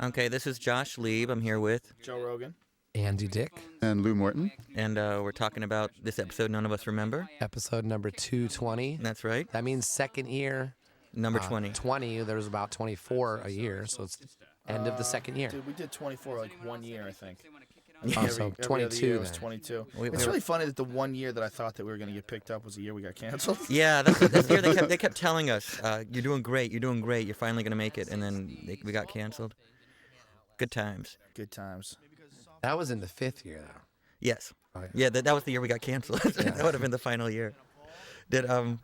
Okay, this is Josh Lieb. I'm here with Joe Rogan. Andy Dick. And Lou Morton. and we're talking about this episode none of us remember. Episode number 220. That's right. That means second year. Number 20. 20. There's about 24 a year, so it's end of the second year. Dude, we did 24 like 1 year, I think. So Every 22 other year was then. 22. We It's really funny that the 1 year that I thought that we were going to get picked up was the year we got canceled. Yeah, that's the year they kept telling us, you're doing great, you're finally going to make it, and then we got canceled. Good times. Good times. That was in the fifth year, though. Yes. Oh, yeah. Yeah, that was the year we got canceled. That would have been the final year. Did Yeah,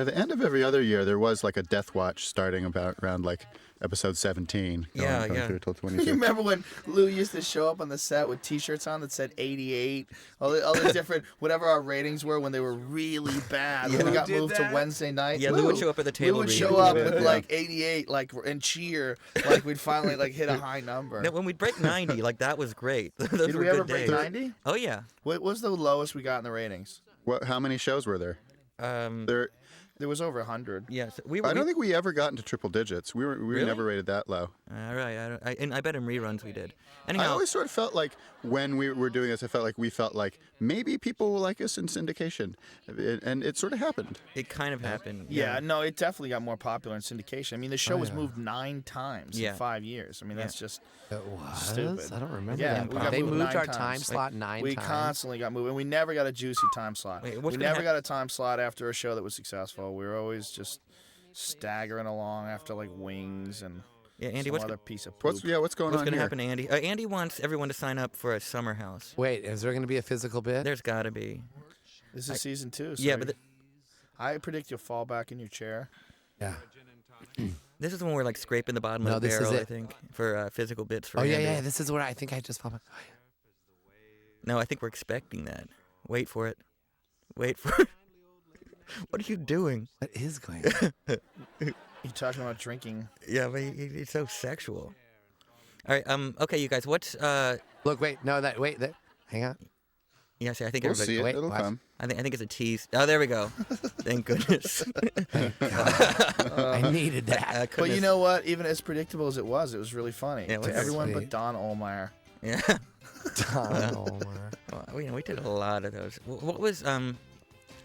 the end of every other year, there was like a death watch starting around like episode 17. Yeah, going yeah. through till You 22. remember when Lou used to show up on the set with T-shirts on that said 88, all the different, whatever our ratings were when they were really bad. When we got moved to Wednesday night. Yeah, Lou would show up at the table Lou would reading. show up with Yeah. like 88, like, and cheer, like we'd finally like hit a high number. No, when we'd break 90, like that was great. Those Did were we good ever break days. 90? Oh yeah. What was the lowest we got in the ratings? How many shows were there? There was over 100. Yes, I don't think we ever got into triple digits. We were Really? never rated that low. All right, and I bet in reruns we did. I Anyhow, always sort of felt like when we were doing this, we felt like maybe people will like us in syndication, and it sort of happened. it kind of happened. Yeah, no, it definitely got more popular in syndication. I mean, the show was yeah. moved 9 times Yeah. in 5 years. I mean, that's just It was? Stupid. I don't remember Yeah, that. we got They moved moved 9 our times. time slot 9 we times. constantly got moved, and we never got a juicy time slot. Wait, We what's gonna never got a time slot after a show that was successful. We were always just staggering along after like Wings and Yeah, Andy, some what's other piece of poop. What's going what's on going to here? happen to Andy? Andy wants everyone to sign up for a summer house. Wait, is there going to be a physical bit? There's got to be. This is season 2. So Yeah, but I predict you'll fall back in your chair. Yeah. this is when we're like scraping the bottom No, of the this is barrel. I it. think for physical bits for. Oh, yeah, Andy. yeah. This is where I think I just fell back. Oh, yeah. No, I think we're expecting that. Wait for it. Wait for it. What are you doing? What is going on? You talking about drinking? Yeah, but he's so sexual. All right. Okay, you guys. What's Look, wait. No, hang on. Yeah, see, I think We'll everybody. see it. Wait, It'll what? come. I think it's a tease. Oh, there we go. Thank goodness. I needed that. But you know what? Even as predictable as it was really funny Yeah, it to was everyone sweet. but Don Olmeyer. Yeah. Oh, Well, we did a lot of those. What was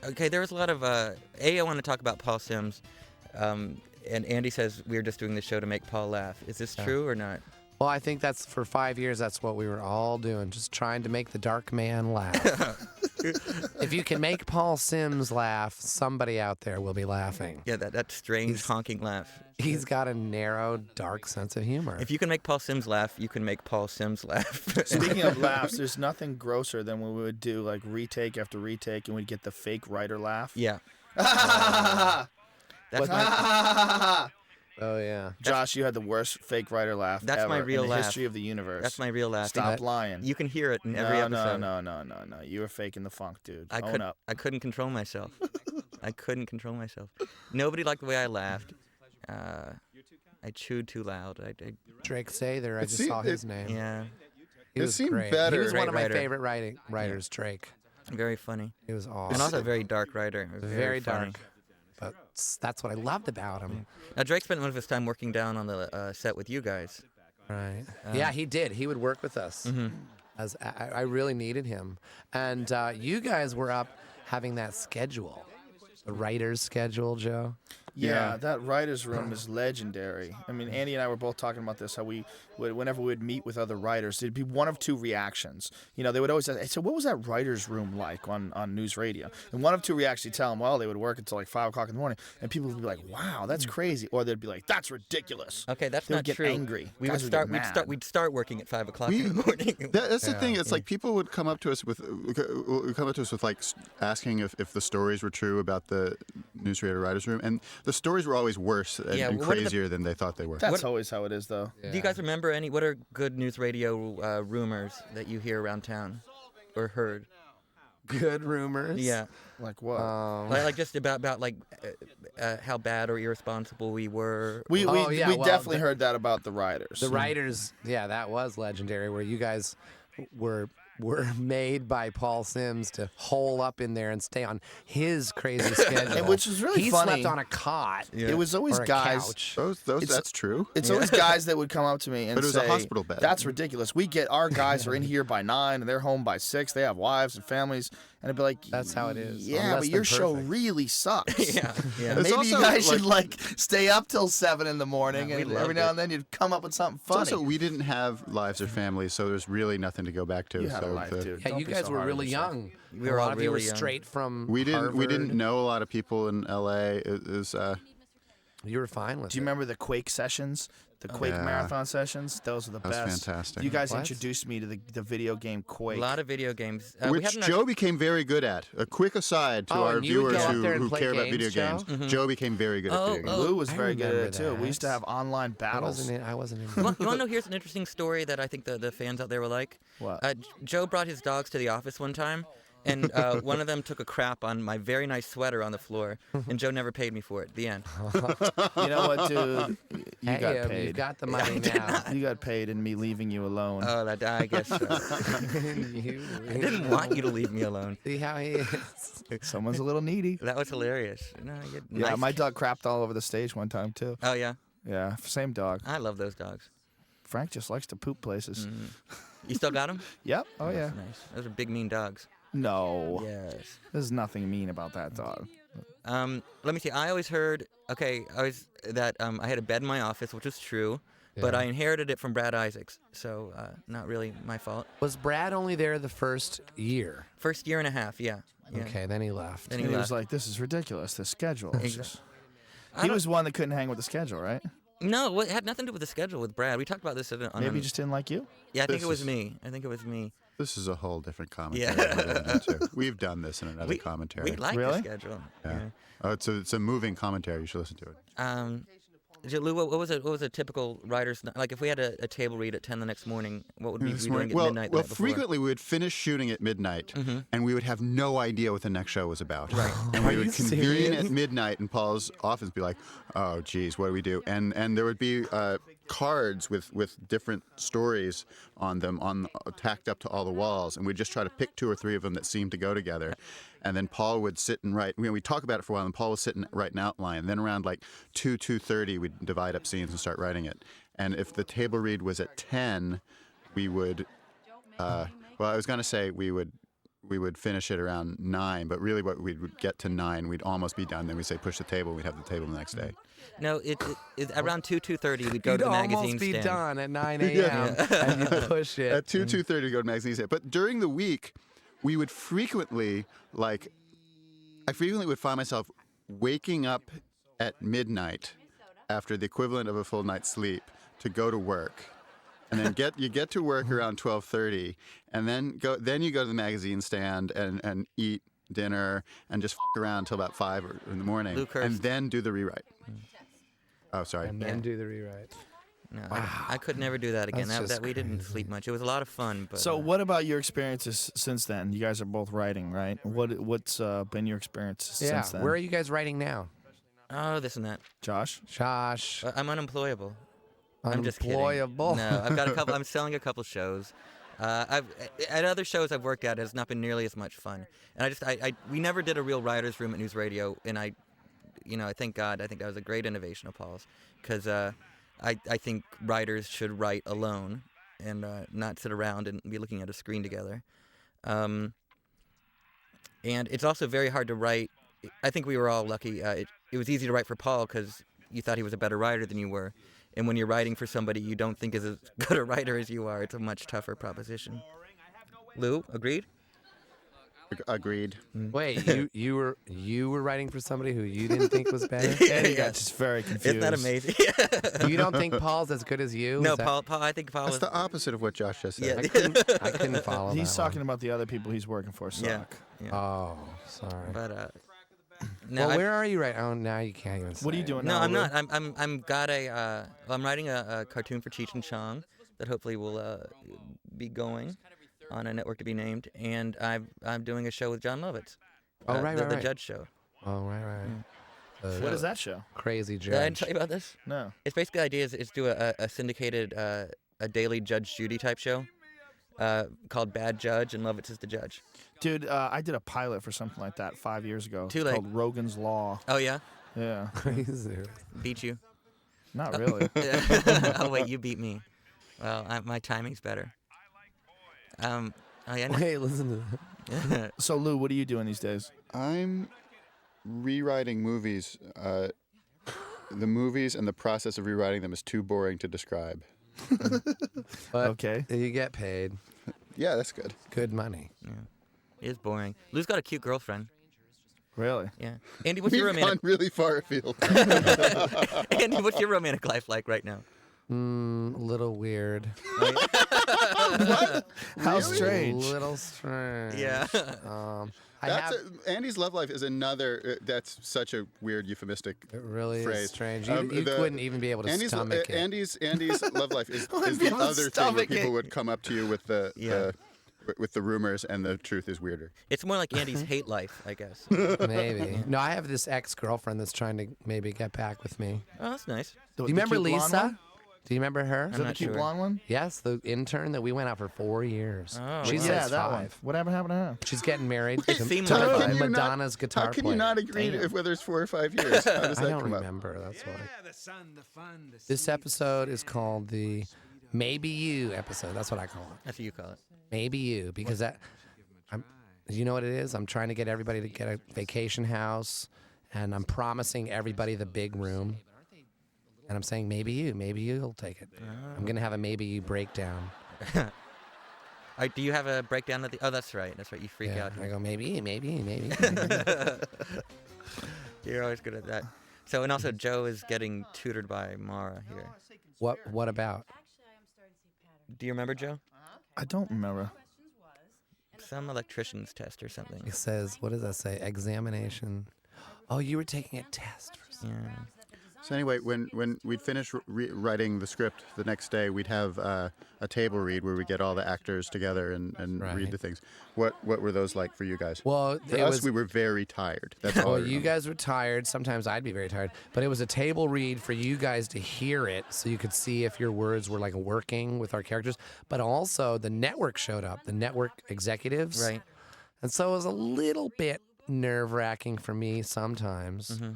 Okay, there was a lot of I want to talk about Paul Sims. And Andy says we're just doing the show to make Paul laugh. Is this true or not? Well, I think that's for 5 years. That's what we were all doing, just trying to make the dark man laugh. If you can make Paul Sims laugh, somebody out there will be laughing. Yeah, that strange honking laugh. He's got a narrow, dark sense of humor. If you can make Paul Sims laugh, you can make Paul Sims laugh. Speaking of laughs, there's nothing grosser than when we would do like retake after retake and we'd get the fake writer laugh. Yeah. That's my Oh yeah. Josh, you had the worst fake writer laugh That's ever my real in the laugh. history of the universe. that's my real laugh. Stop lying. You can hear it in every episode. No. You were faking the funk, dude. Own up. I couldn't control myself. I couldn't control myself. Nobody liked the way I laughed. I chewed too loud. I Drake Sather, I just seemed- saw his name. yeah, He it was seemed great. better. He was one of my Great writer. favorite writers, Drake. very funny. He was awesome. And also a very dark writer. very funny. dark. But that's what I loved about him. Now Drake spent most of his time working down on the set with you guys. Right. Yeah, he did. He would work with us. As I really needed him. And you guys were up having that schedule, the writer's schedule, Joe. Yeah, that writer's room is legendary. I mean, Andy and I were both talking about this, how whenever we would meet with other writers, there'd be one of two reactions. You know, they would always ask, so what was that writer's room like on NewsRadio? And one of two reactions, you tell them, well, they would work until like 5 o'clock in the morning. And people would be like, wow, that's crazy. Or they'd be like, that's ridiculous. Okay, that's They would not get true. angry. We Guys would would get start. mad. We'd start working at 5 o'clock in the morning. That's the thing. It's like people would come up to us with like asking if the stories were true about the NewsRadio writers' room, and the stories were always worse and, Yeah, and what are the- crazier than they thought they were. That's always how it is, though. Do you guys remember any? What are good news radio rumors that you hear around town, or heard? Good rumors. Yeah, Like what? like just about like how bad or irresponsible we were. we Oh, yeah, well, definitely the- heard that about the writers. The writers, yeah, that was legendary. Where you guys were were made by Paul Sims to hole up in there and stay on his crazy schedule. And which is really he funny. slept on a cot. It was always or a guys. couch. That's true. It's always guys that would come up to me and But it was say, a hospital bed. "That's ridiculous. Our guys are in here by 9 and they're home by 6. They have wives and families." And I'd be like, That's how it is. Yeah, Less but than your show perfect. really sucks. Yeah. And maybe you also, guys should stay up till 7 in the morning, Yeah, we and every loved now it. and then you'd come up with something It's funny. also, we didn't have lives or families, so there's really nothing to go back to. You had a so life, dude. Yeah, Don't you be guys so were hard on really yourself. young. We were a all lot of you were really young. straight from we didn't Harvard. know a lot of people in L.A. You were fine with Do you it. remember the Quake sessions? The Quake Yeah. marathon sessions? Those are the That was best. fantastic. You guys What? introduced me to the video game A Quake. lot of video games. We Which haven't Joe became very good at. A quick aside to Oh, our and you would viewers go out there and who play care about video games, games. Joe? Joe became very good at video games. Lou was I very good at it remember too. We used to that. have online I battles. wasn't in. You want to know? Here's an interesting story that I think the fans out there will like. What? Joe brought his dogs to the office one time, and one of them took a crap on my very nice sweater on the floor, and Joe never paid me for it. The end. You know what, dude? You Hey, got paid. you've got the money now. You got paid in me leaving you alone. Oh, I guess so. I didn't want you to leave me alone. See how he is. Someone's a little needy. That was hilarious. No, you had Yeah, nice my dog crapped all over the stage one time too. Oh yeah, Yeah, same dog. I love those dogs. Frank just likes to poop places. You still got them? Yep. Oh yeah. Nice. Those are big mean dogs. No. Yes. There's nothing mean about that dog. Let me see. I always heard. Okay, that I had a bed in my office, which is true, but Yeah. I inherited it from Brad Isaacs, so not really my fault. Was Brad only there the first year? First year and a half, yeah. Okay, then he left. Then And he was left. like, "This is ridiculous. This schedule." It's Exactly. just- I He don't- was one that couldn't hang with the schedule, right? No, it had nothing to do with the schedule with Brad. We talked about this on Maybe he just didn't like you. Yeah, I think This it was is- me. I think it was me. This is a whole different commentary. Yeah. we're gonna get to. We've done this in another We commentary. like Really? the schedule. Yeah. Oh, it's a moving commentary. You should listen to it. Lou, what was a typical writer's like? If we had a table read at 10 the next morning, what would we be This doing morning- at well, midnight? the well, night before? frequently we would finish shooting at midnight, and we would have no idea what the next show was about. Right. And Are we you would convene serious? at midnight in Paul's office, and be like, "Oh, geez, what do we do?" And there would be cards with different stories on them, tacked up to all the walls, and we'd just try to pick 2 or 3 of them that seemed to go together. And then Paul would sit and write. We'd talk about it for a while, and Paul would sit and write an outline. Then around like 2:30, we'd divide up scenes and start writing it. And if the table read was at 10, we would. Well, I was going to say we would finish it around 9, but really what we would get to 9, we'd almost be done. Then we'd say push the table, we'd have the table the next day. No, it around 2:30 we'd go You'd to the magazine almost be stand. done at 9 a.m. and you push it. At 2:30 to go to magazine stand. But during the week, we would frequently I frequently would find myself waking up at midnight after the equivalent of a full night's sleep to go to work. And then you get to work around 12:30, and then you go to the magazine stand and eat dinner and just around until about 5 in the morning, Lou cursed. and then do the rewrite. Oh, sorry. And then do the rewrite. No, I could never do that again. That's just We didn't sleep much. It was a lot of fun. But, So, what about your experiences since then? You guys are both writing, right? What's been your experience Yeah. since then? Where are you guys writing now? Oh, this and that. Josh? Josh. I'm unemployable. I'm just kidding. Unemployable. No, I've got a couple. I'm selling a couple shows. At other shows I've worked at, it's not been nearly as much fun. And we never did a real writers' room at NewsRadio, and I thank God. I think that was a great innovation of Paul's, because I think writers should write alone and not sit around and be looking at a screen together. And it's also very hard to write. I think we were all lucky. It was easy to write for Paul because you thought he was a better writer than you were. And when you're writing for somebody you don't think is as good a writer as you are, it's a much tougher proposition. Lou, agreed? Agreed. Wait, you were writing for somebody who you didn't think was better? And he got just very confused. Isn't that amazing? You don't think Paul's as good as you? No, Is that- Paul. I think Paul That's was. the opposite of what Josh just said. Yeah. I couldn't follow He's that talking about the other people he's working for suck. Yeah. one. Oh, sorry. But no, Well, where are you right? Oh, now you can't even say What are you it. doing no, now? I'm Lou? not. I'm writing a cartoon for Cheech and Chong that hopefully will be going on a network to be named, and I'm doing a show with John Lovitz. Oh, right, the right. Judge Show. Oh, right. What is that show? Crazy Did I judge. tell you about this? No. It's basically the idea is do a syndicated, a daily Judge Judy type show. called Bad Judge, and Lovitz is the judge. Dude, I did a pilot for something like that 5 years ago. Too It's late. called Rogan's Law. Oh yeah, Yeah. Crazy. beat you. Not really. Oh wait, you beat me. Well, my timing's better. Oh yeah. Hey, listen to that. So, Lou, what are you doing these days? I'm rewriting movies. The movies and the process of rewriting them is too boring to describe. But Okay. you get paid Yeah, that's good. good money. Yeah. It is boring. Lou's got a cute girlfriend. Really? Yeah. Andy, what's We've your gone romantic? really far afield. Andy, what's your romantic life like right now? A little weird. How strange. A little strange. Yeah. Andy's love life is another. That's such a weird euphemistic It really phrase. is strange. You couldn't even be able to Andy's, stomach it. Andy's love life is be the able to other thing where stomach people it. would come up to you with with the rumors, and the truth is weirder. It's more like Andy's hate life, I guess. Maybe. No, I have this ex-girlfriend that's trying to maybe get back with me. Oh, that's nice. Do you remember cute blonde Lisa? one? Do you remember her? Is I'm that the not cute sure. blonde one? Yes, the intern that we went out for 4 years. Oh, She wow. says Yeah, that 5. one. Whatever happened to her? She's getting married It to seemed to like How can you not- Madonna's guitar How can player. you not agree Damn. if whether it's 4 or 5 years? How does I that don't come up? remember. That's why. This episode is called the Maybe You episode. That's what I call it. That's what you call it. Maybe You, because you know what it is? I'm trying to get everybody to get a vacation house, and I'm promising everybody the big room. And I'm saying maybe you'll take it. I'm gonna have a maybe you breakdown. Do you have a breakdown of the? Oh, that's right. That's right. You freak out. I go maybe. You're always good at that. So, and also Joe is getting tutored by Mara here. What about? Do you remember Joe? I don't remember. Some electrician's test or something. It says, what does that say? Examination. Oh, you were taking a test for something. Yeah. So anyway, when we'd finish writing the script, the next day we'd have a table read where we get all the actors together and Right. read the things. What were those like for you guys? Well, For us, we were very tired. That's all. I Well, you remember. guys were tired. Sometimes I'd be very tired. But it was a table read for you guys to hear it so you could see if your words were like working with our characters. But also the network showed up, the network executives. Right. And so it was a little bit nerve-wracking for me sometimes. Mm-hmm.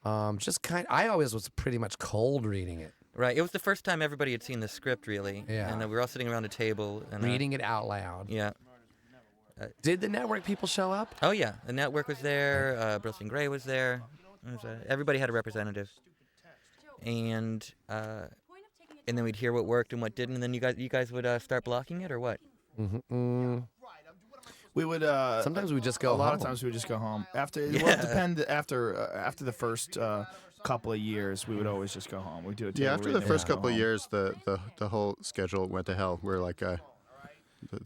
I always was pretty much cold reading it, Right. It was the first time everybody had seen the script, really. Yeah. And we were all sitting around a table. And, reading it out loud. Yeah. Did the network people show up? Oh, yeah. The network was there. Brooklyn Gray was there. Everybody had a representative. And then we'd hear what worked and what didn't. And then you guys would start blocking it or what? We would. Sometimes we just go A lot home. of times we would just go home. Well, it Yeah. depend after the first couple of years, we would always just go home. We do it. Yeah, after the first couple of years, the whole schedule went to hell. We're like a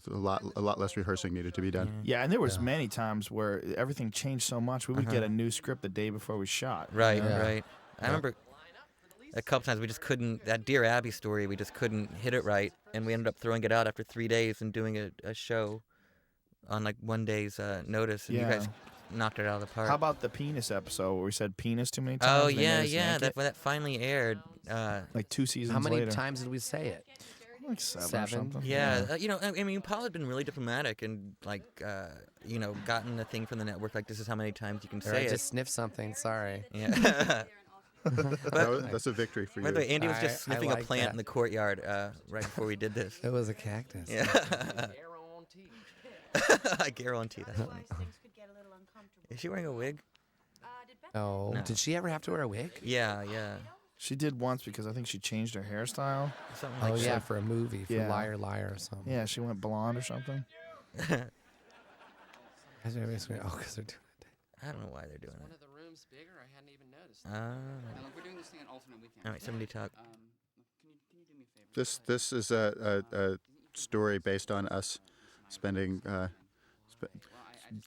lot less rehearsing needed to be done. Yeah, and there was many times where everything changed so much. We would get a new script the day before we shot. Right, Yeah. right. I remember a couple times we just couldn't, that Dear Abby story, we just couldn't hit it right. And we ended up throwing it out after 3 days and doing a show on like one day's notice. And Yeah. you guys knocked it out of the park. How about the penis episode where we said penis too many times? Oh, and they yeah, made us yeah. yank it? When that finally aired. Like 2 seasons How many later. times did we say it? Like 7 or Seven? something. Yeah, I mean, Paul had been really diplomatic and, like, gotten a thing from the network, like, this is how many times you can Or I say it. just sniffed something. Sorry. Yeah. That's a victory for you. By the way, Andy was just I sniffing a like plant that. in the courtyard right before we did this. It was a cactus. Yeah. I guarantee that's funny. Is she wearing a wig? Oh, No. did she ever have to wear a wig? Yeah, yeah. She did once because I think she changed her hairstyle. Something Oh like yeah, for a movie, for Yeah. Liar Liar or something. Yeah, she went blonde or something. that. Oh, because they're doing it. I don't know why they're doing it. the rooms bigger? I hadn't even noticed. Ah. We're doing this thing on alternate weekends. All right, somebody talk. Can you do me a favor? This is a story based on us spending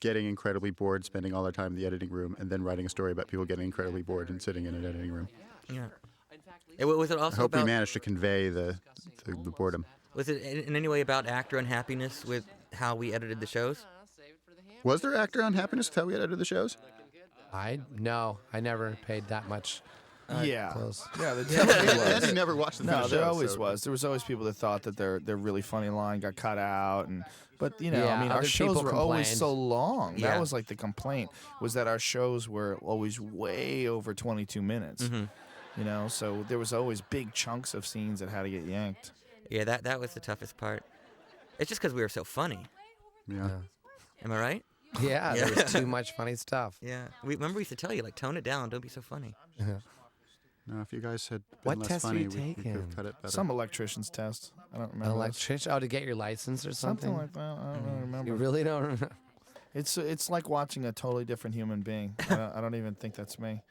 getting incredibly bored, spending all our time in the editing room, and then writing a story about people getting incredibly bored and sitting in an editing room. Yeah. Was it I also hope we about? managed to convey the boredom. Was it in any way about actor unhappiness with how we edited the shows? Was there actor unhappiness with how we edited the shows? No, I never paid that much Yeah. Close. Yeah, there definitely Andy was. never watched the No, finished there show, always so- was. There was always people that thought that their really funny line got cut out, but I Yeah, mean, our other shows people were always complained. so long. Yeah. That was like the complaint, was that our shows were always way over 22 minutes. So there was always big chunks of scenes that had to get yanked. Yeah, that was the toughest part. It's just because we were so funny. Yeah. Am I right? Yeah, there was too much funny stuff. Yeah. Remember we used to tell you, like, tone it down. Don't be so funny. No, if you guys had been What less test funny, are you we could have taking? cut it better. Some electrician's test. I don't An remember. electrician? Oh, to get your license or something? Something like that. I don't really remember. You really don't remember? It's like watching a totally different human being. I don't even think that's me.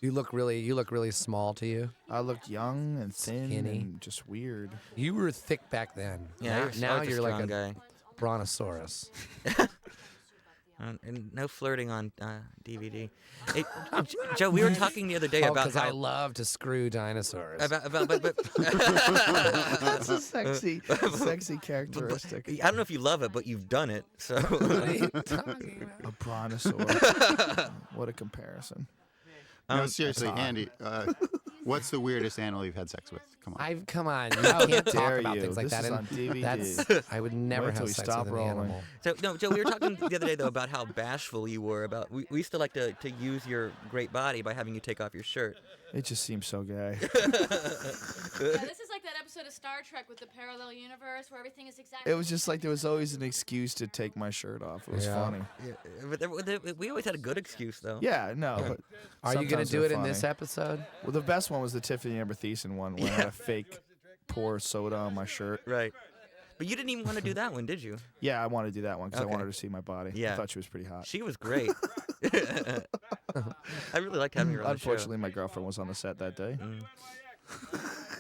You look really small to you. I looked young and thin Skinny. and just weird. You were thick back then. Yeah, now you're you're like a guy. brontosaurus. And no flirting on DVD. Hey, Joe, we were talking the other day Oh, about because I how love to screw dinosaurs. but That's a sexy characteristic. I don't know if you love it, but you've done it. So What are you talking about? A brontosaurus. What a comparison. No, seriously, Andy, what's the weirdest animal you've had sex with? Come on. Come on, you How can't talk dare about you. things like This that. is and on DVD. That's I would never Wait till have we sex stop with an rolling. animal. So no, Joe, we were talking the other day though about how bashful you were about. We used to like to use your great body by having you take off your shirt. It just seems so gay. Yeah, this is like that episode of Star Trek with the parallel universe where everything is exactly. It was just like there was always an excuse to take my shirt off. It was Yeah. funny. Yeah, but we always had a good excuse though. Yeah, no. But Are you gonna sometimes do they're it in this funny. episode? Well, the best one was the Tiffany Amber Thiessen one where I had a fake pour soda on my shirt. Right. But you didn't even want to do that one, did you? Yeah, I wanted to do that one because Okay. I wanted her to see my body. Yeah. I thought she was pretty hot. She was great. I really liked having her on Unfortunately, my girlfriend was on the set that day.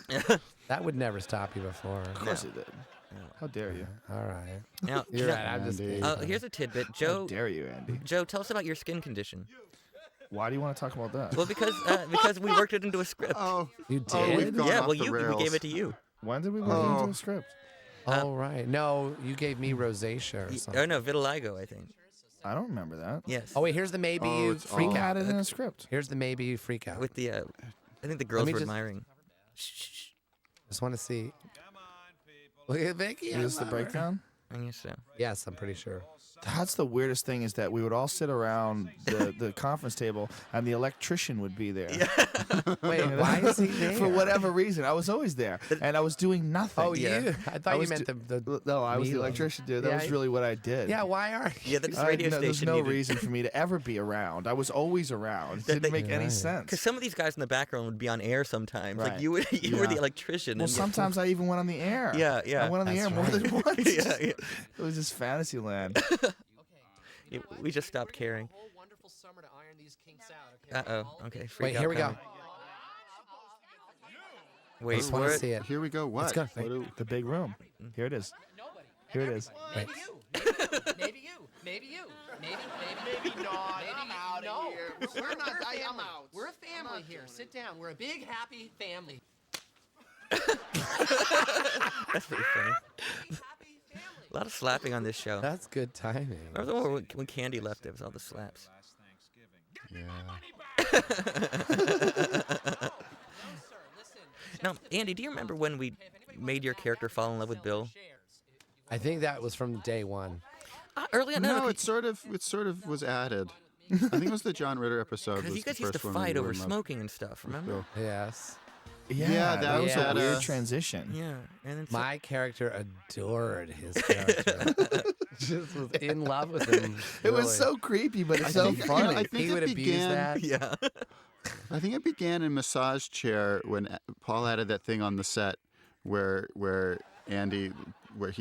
the show. That would never stop you before. Of course it did. How dare you? All right. Now, You're right. I'm just Andy. kidding. here's a tidbit, How Joe. dare you, Andy? Joe, tell us about your skin condition. Why do you want to talk about that? Well, because we worked it into a script. Oh, You oh, we've did? gone Yeah, off well, the we rails. gave it to you. When did we work into a script? Oh, right. No, you gave me rosacea or Or something. no, vitiligo, I think. I don't remember that. Yes. Oh, wait, here's the maybe Oh, you it's freak Who out. had it in a script? Here's the maybe you freak out. With the, I think the girls me were just- admiring. Shh. Just want to see. Look at Vicky. Is I this the love her. breakdown? I guess so. Yes, I'm pretty sure. That's the weirdest thing is that we would all sit around the conference table and the electrician would be there. Wait, why is he there? For whatever reason. I was always there. And I was doing nothing. Oh, Yeah. you? I thought you was meant the. No, I was the needle. electrician, dude. That Yeah, was really what I did. Yeah, why are you? Yeah, this radio There's station no needed. reason for me to ever be around. I was always around. It didn't make any Right. sense. Because some of these guys in the background would be on air sometimes. Like Right. you were Yeah. the electrician. Well, and sometimes I even went on the air. Yeah, yeah. I went on the That's air more right. than once. Yeah, yeah. It was just fantasy land. We just stopped caring. Uh-oh. Okay. freak Wait, out here we go. coming. Wait, Just want to what? see it. Here we go. What? go. What do- The big room. Here it is. Here it is. Wait. Maybe you. Maybe not. I'm out of here. We're not. I'm out. We're a family here. Sit down. We're a big, happy family. That's pretty funny. A lot of slapping on this show. That's good timing. Remember the one when Candy left? It was all the slaps. Yeah. Now, Andy, do you remember when we made your character fall in love with Bill? I think that was from day one. Early on, No, it sort of was added. I think it was the John Ritter episode. because was you the guys used to first one when fight you were over in love smoking and stuff. with Remember? Bill. Yes. Yeah, that was was a weird a- transition. Yeah, and then My character adored his character. Just was in love with him. It was really. so creepy, but it's I so think- you know, funny. I think He it would abuse began- that. yeah. I think it began in Massage Chair when Paul added that thing on the set where Andy, where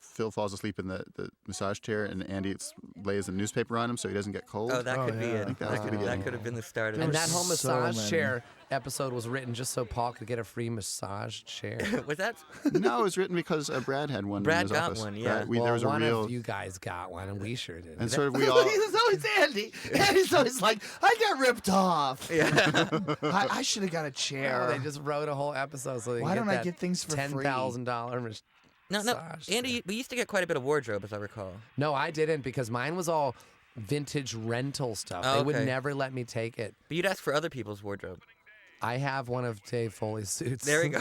Phil falls asleep in the massage chair and Andy lays a newspaper on him so he doesn't get cold. Oh, that Oh, could be yeah. I it. think that was the beginning. That could have been the start of And it. that whole so massage many. chair episode was written just so Paul could get a free massage chair. Was that? No, it was written because Brad had one. Brad in his got office. one, yeah. Well, there was a one real, of you guys got one, and we sure did. and sort of we all. It's always Andy. Andy's always like, I got ripped off. Yeah. I should have got a chair. They just wrote a whole episode so they Why could don't get I that get things for free? $10,000 No, massage Andy, chair. we used to get quite a bit of wardrobe, as I recall. No, I didn't because mine was all vintage rental stuff. Oh, They would okay. never let me take it. But you'd ask for other people's wardrobe. I have one of Dave Foley's suits. There we go.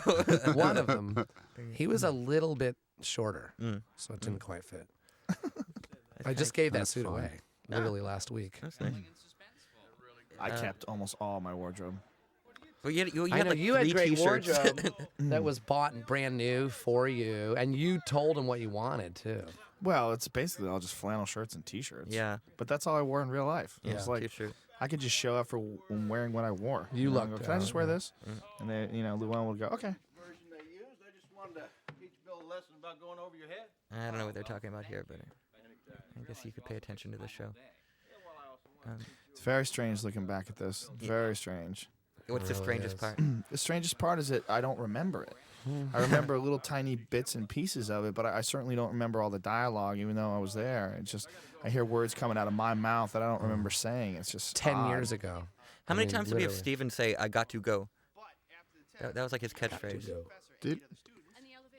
One of them. He was a little bit shorter, so it didn't quite fit. I just gave that suit away literally last week. That's nice. I kept almost all my wardrobe. Well, you I had know like you had 3 great t-shirts. wardrobe that was bought brand new for you, and you told him what you wanted too. Well, it's basically all just flannel shirts and T-shirts. Yeah. But that's all I wore in real life. It was like T-shirt. I could just show up for wearing what I wore. You know, looked go, can I just out, wear yeah. this? And then Llewellyn would go, okay. Version they used. I just wanted to teach Bill a lesson about going over your head. I don't know what they're talking about here, but I guess you could pay attention to the show. It's very strange looking back at this. Very strange. What's the really strangest is. part? The strangest part is that I don't remember it. I remember little tiny bits and pieces of it, but I certainly don't remember all the dialogue, even though I was there. It's just I hear words coming out of my mouth that I don't remember saying. It's just 10 odd. years ago. How many I mean, times did we have literally. Steven say, "I got to go"? That was like his catchphrase.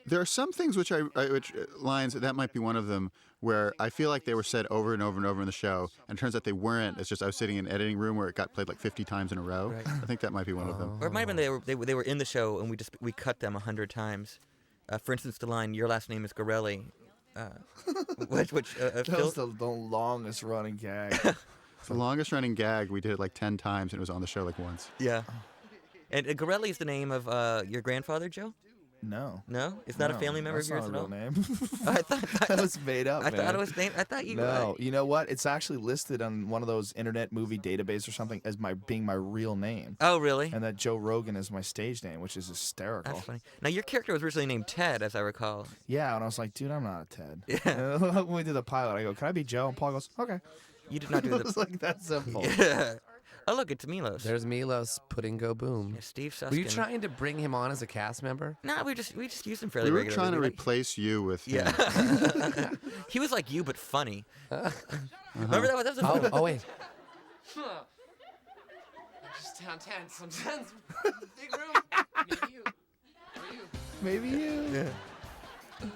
There are some things which lines that might be one of them where I feel like they were said over and over and over in the show, and it turns out they weren't. It's just I was sitting in an editing room where it got played like 50 times in a row. Right. I think that might be one of them. Or it might have been they were in the show and we cut them 100 times. For instance, the line "Your last name is Gorelli," which That Phil, was the longest running gag. The longest running gag we did it like 10 times and it was on the show like once. yeah. And Gorelli is the name of your grandfather, Joe? No. No, it's not a No, family member that's of yours not at a all. real name. I thought That was made up. I man. thought it was named. I thought you. No, you know what? It's actually listed on one of those internet movie database or something as being my real name, Oh, really? and that Joe Rogan is my stage name, which is hysterical. That's funny. Now your character was originally named Ted, as I recall. Yeah, and I was like, dude, I'm not a Ted. Yeah. And when we did the pilot, I go, can I be Joe? And Paul goes, okay. You did not do It was the. like that simple. Yeah. Oh, look, it's Milos. There's Milos putting go boom. Yeah, Steve Suskin. Were you trying to bring him on as a cast member? No, we just used him fairly We were regularly. trying to We replace you with him. Yeah. He was like you, but funny. Remember that? That was a Oh wait. Just down tense. Big room. Maybe you. Or you. Maybe you. Yeah.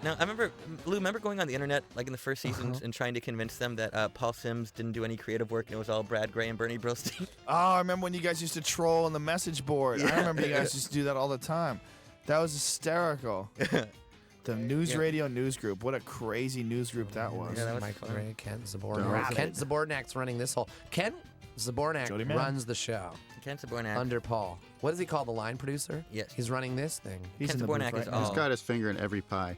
Now, I remember, Lou, remember going on the internet, like in the first seasons, and trying to convince them that Paul Simms didn't do any creative work and it was all Brad Gray and Bernie Brillstein? Oh, I remember when you guys used to troll on the message board. I remember you guys used to do that all the time. That was hysterical. The NewsRadio news group. What a crazy news group that was. Yeah, that was Mike fun. Gray, Kent Don't Zabornak. rip Kent Zabornak's running this whole. Kent Zabornak Jody Man. runs the show Ken Sabornak. under Paul. What does he call the line producer? Yes. He's running this thing. He's Ken in the booth Zabornak right is now. He's all. got his finger in every pie.